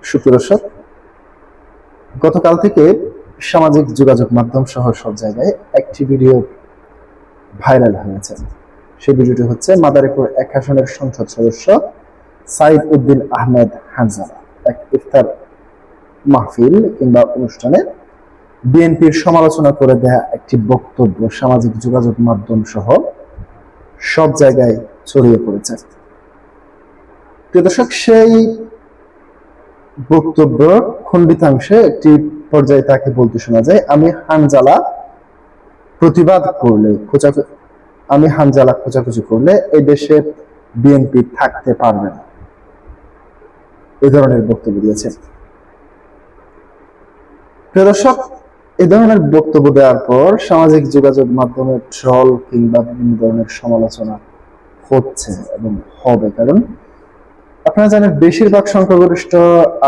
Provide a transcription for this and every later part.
সুপ্রিয় দর্শক, গতকাল থেকে সামাজিক যোগাযোগ মাধ্যম সহ সব জায়গায় একটি ভিডিও ভাইরাল হয়েছে। সেই ভিডিওটি হচ্ছে মাদারীপুর 1 আসনের সংসদ সদস্য সাইদ উদ্দিন আহমেদ হানজালা এক ইফতার মাহফিল কিংবা অনুষ্ঠানে বিএনপির সমালোচনা করে দেয়া একটি বক্তব্য সামাজিক যোগাযোগ মাধ্যম সহ সব জায়গায় ছড়িয়ে পড়েছে। প্রিয় দর্শক, সেই বক্তব্য খণ্ডিতাংশে একটি পর্যায়ে তাকে বলতে শোনা যায়, আমি হানজালা খোঁচাখুচি করলে এই দেশে বিএনপি থাকতে পারবে না, এই ধরনের বক্তব্য দিয়েছেন। প্রিয় দর্শক, এই ধরনের বক্তব্য দেওয়ার পর সামাজিক যোগাযোগ মাধ্যমে ট্রল কিংবা বিভিন্ন ধরনের সমালোচনা হচ্ছে এবং হবে, কারণ আপনারা জানেন বেশিরভাগ সংখ্যাগরিষ্ঠ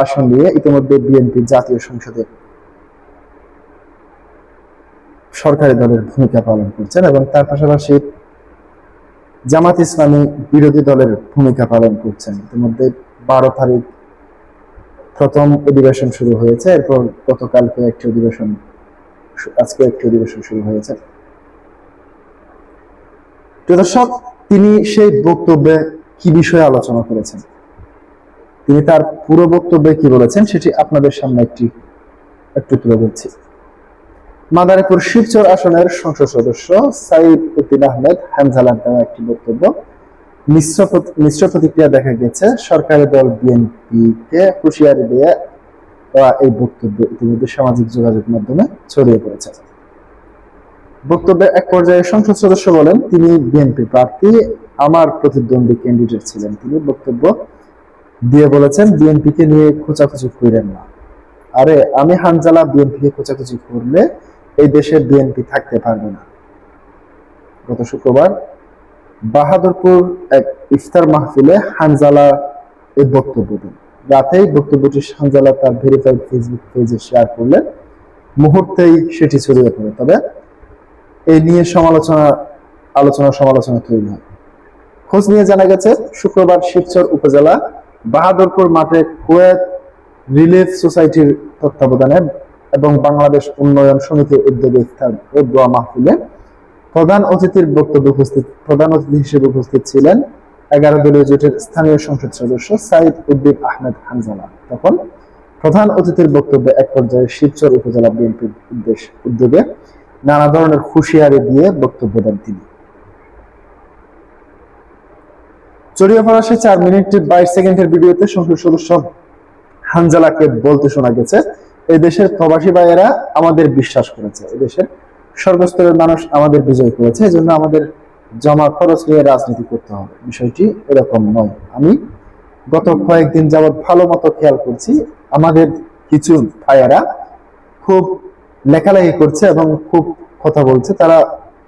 আসন নিয়ে ইতিমধ্যে বিএনপি জাতীয় সংসদে সরকারি দলের ভূমিকা পালন করছেন এবং তার পাশাপাশি জামাত ইসলামী বিরোধী দলের ভূমিকা পালন করছেন। ইতিমধ্যে 12 তারিখ প্রথম অধিবেশন শুরু হয়েছে, এরপর গতকালকে আজকে একটি অধিবেশন শুরু হয়েছে। প্রিয় দর্শক, তিনি সেই বক্তব্যে কি বিষয়ে আলোচনা করেছেন, তিনি তার পুরো বক্তব্যে কি বলেছেন সেটি আপনাদের সামনে একটু তুলে ধরছি। মাদারীপুর শিবচর আসনের সংসদ সদস্য সাইদ উদ্দিন আহমেদ হানজালার দেওয়া একটি বক্তব্য মিশ্র প্রতিক্রিয়া দেখা গেছে। সরকারি দল বিএনপিকে হুঁশিয়ারি দিয়ে এই বক্তব্য ইতিমধ্যে সামাজিক যোগাযোগ মাধ্যমে ছড়িয়ে পড়েছে। বক্তব্যের এক পর্যায়ে সংসদ সদস্য বলেন, তিনি বিএনপি প্রার্থী, আমার প্রতিদ্বন্দ্বী ক্যান্ডিডেট ছিলেন। তিনি বক্তব্য দিয়ে বলেছেন, বিএনপিকে নিয়ে খোঁচাখুচি করেন না। আরে আমি হানজালা বিএনপিকে খোঁচাখুচি করলে এই দেশে বিএনপি থাকতে পারবে না। গত শুক্রবার বাহাদুরপুর এক ইফতার মাহফিলে হানজালা এই বক্তব্য দেন। রাতেই বক্তব্যটি হানজালা তার ভেরিফাইড ফেসবুক পেজে শেয়ার করলে মুহূর্তেই সেটি ছড়িয়ে পড়ে। তবে এই নিয়ে সমালোচনা তৈরি হয়। খোঁজ নিয়ে জানা গেছে, শুক্রবার শিবচর উপজেলা বাহাদুরপুর মাঠে কুয়েত রিলিফ সোসাইটির তত্ত্বাবধানে এবং বাংলাদেশ উন্নয়ন সমিতির উদ্যোগে ইফতার ও দোয়া মাহফিলে প্রধান অতিথি হিসেবে উপস্থিত ছিলেন 11 দলীয় জোটের স্থানীয় সংসদ সদস্য সাইদ উদ্দিন আহমেদ হানজালা। তখন প্রধান অতিথির বক্তব্যে এক পর্যায়ে শিবচর উপজেলা বিএনপির উদ্যোগে নানা ধরনের হুঁশিয়ারি দিয়ে বক্তব্য দেন তিনি। ছড়িয়ে পড়া সেই 4 মিনিট 22 সেকেন্ডের ভিডিওতে সংসদ সদস্য হানজালাকে বলতে শোনা গেছে, এই দেশের প্রবাসী ভাইয়েরা আমাদের বিশ্বাস করেছে, এই দেশের সর্বস্তরের মানুষ আমাদের বিজয় করেছে, এজন্য আমাদের জমা খরচ নিয়ে রাজনীতি করতে হবে। বিষয়টি এরকম নয়। আমি গত কয়েকদিন যাবৎ ভালো মতো খেয়াল করছি, আমাদের কিছু ভাইয়েরা খুব লেখালেখি করছে এবং খুব কথা বলছে, তারা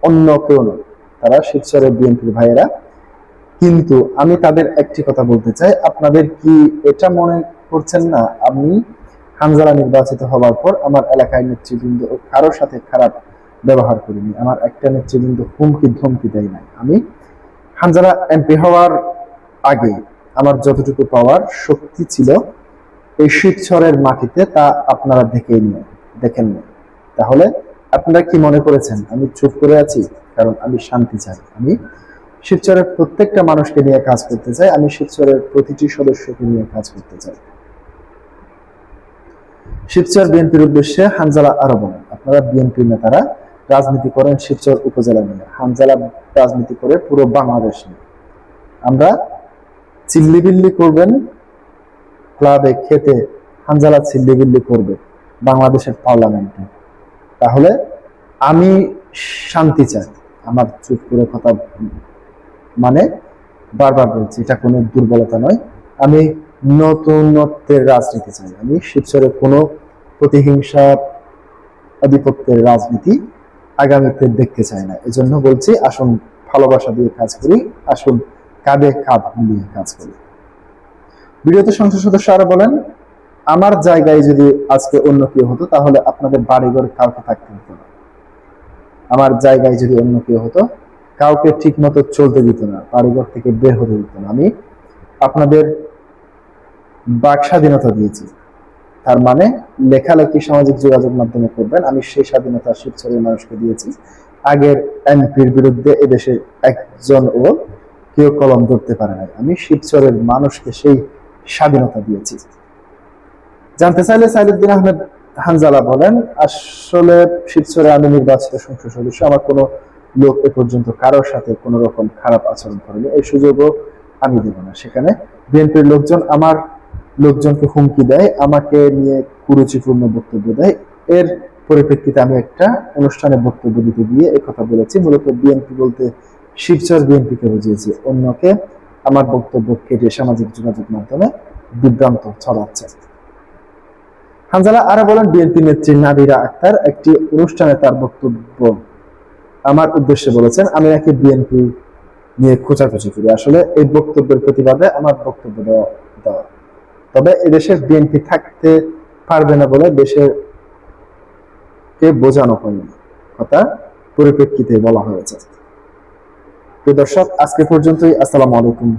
অন্য কেউ নয়, তারা শিবচরের বিএনপির ভাইয়েরা। কিন্তু আমি তাদের একটি কথা বলতে চাই, আপনাদের কি এটা মনে করছেন না আমি হানজালা নির্বাচিত হওয়ার পর আমার এলাকায় নেতৃবৃন্দ ও কারোর সাথে খারাপ ব্যবহার করিনি, আমার একটা নেতৃবৃন্দ হুমকি ধমকি দেয় নাই। আমি হানজালা এমপি হওয়ার আগে আমার যতটুকু পাওয়ার শক্তি ছিল এই শিবচরের মাটিতে তা আপনারা দেখেন না। তাহলে আপনারা কি মনে করেছেন আমি চুপ করে আছি? কারণ আমি শান্তি চাই, আমি শিবচরের প্রত্যেকটা মানুষকে নিয়ে কাজ করতে চাই, আমি শিবচরের প্রতিটি সদস্যকে নিয়ে কাজ করতে চাই। শিবচর বিএনপির উদ্দেশ্যে হানজালা আরো বলেন, আপনারা বিএনপি নেতারা রাজনীতি করেন শিবচর উপজেলা নিয়ে, হানজালা রাজনীতি করে পুরো বাংলাদেশ নিয়ে। আমরা চিল্লিবিল্লি করবেন ক্লাবে, খেতে, হানজালা চিল্লিবিল্লি করবে বাংলাদেশের পার্লামেন্টে। তাহলে আমি শান্তি চাই, আমার চুপ করে কথা মানে বারবার বলছি, এটা কোনো দুর্বলতা নয়। আমি নতুনত্বের রাজনীতি চাই, আমি শিবচরে কোনো প্রতিহিংসা আধিপত্যের রাজনীতি আগামীতে দেখতে চাই না। এজন্য বলছি, আসুন ভালোবাসা দিয়ে কাজ করি, আসুন কাঁধে কাঁধ মিলিয়ে কাজ করি। ভিডিওতে সংসদ সদস্য আরো বলেন, আমার জায়গায় যদি আজকে অন্য কেউ হতো তাহলে আপনাদের বাড়িঘর কাউকে থাকতে হতো না, আমার জায়গায় যদি অন্য কেউ হতো কাউকে ঠিক মতো চলতে দিত না, বাড়িঘর থেকে বের হতে দিত না। আমি আপনাদের বাক স্বাধীনতা দিয়েছি। তার মানে লেখালেখি সামাজিক যোগাযোগ মাধ্যমে করবেন, আমি সেই স্বাধীনতা শিবচরের মানুষকে দিয়েছি। আগের এমপির বিরুদ্ধে এদেশে একজনও কেউ কলম ধরতে পারে নাই, আমি শিবচরের মানুষকে সেই স্বাধীনতা দিয়েছি। জানতে চাইলে সাইদুদ্দিন আহমেদ হানজালা বলেন, আসলে শিবচরে আমি নির্বাচিত সংসদ সদস্য, আমার কোনো লোক এ পর্যন্ত কারোর সাথে কোনো রকম খারাপ আচরণ করেনি, এই সুযোগও আমি দেব না। সেখানে বিএনপির লোকজন আমার লোকজনকে হুমকি দেয়, আমাকে নিয়ে কুরুচিপূর্ণ বক্তব্য দেয়। এর পরিপ্রেক্ষিতে আমি একটা অনুষ্ঠানে বক্তব্য দিতে গিয়ে একথা বলেছি। মূলত বিএনপি বলতে শিবচর বিএনপিকে বুঝিয়েছি, অন্যকে আমার বক্তব্য কেটে সামাজিক যোগাযোগ মাধ্যমে বিভ্রান্ত ছড়াচ্ছে। হানজালা আরো বলেন, বিএনপি নেত্রী নাদিরা আক্তার একটি অনুষ্ঠানে তার বক্তব্য আমার উদ্দেশ্যে বলেছেন আমি নাকি বিএনপি নিয়ে খোঁচাখুচি করি। আসলে এই বক্তব্যের প্রতিবাদে আমার বক্তব্য দেওয়া। তবে এদেশের বিএনপি থাকতে পারবে না বলে দেশের কে বোঝানো হয়নি, কথা পরিপ্রেক্ষিতে বলা হয়েছে। তো দর্শক, আজকে পর্যন্তই। আসসালামু আলাইকুম।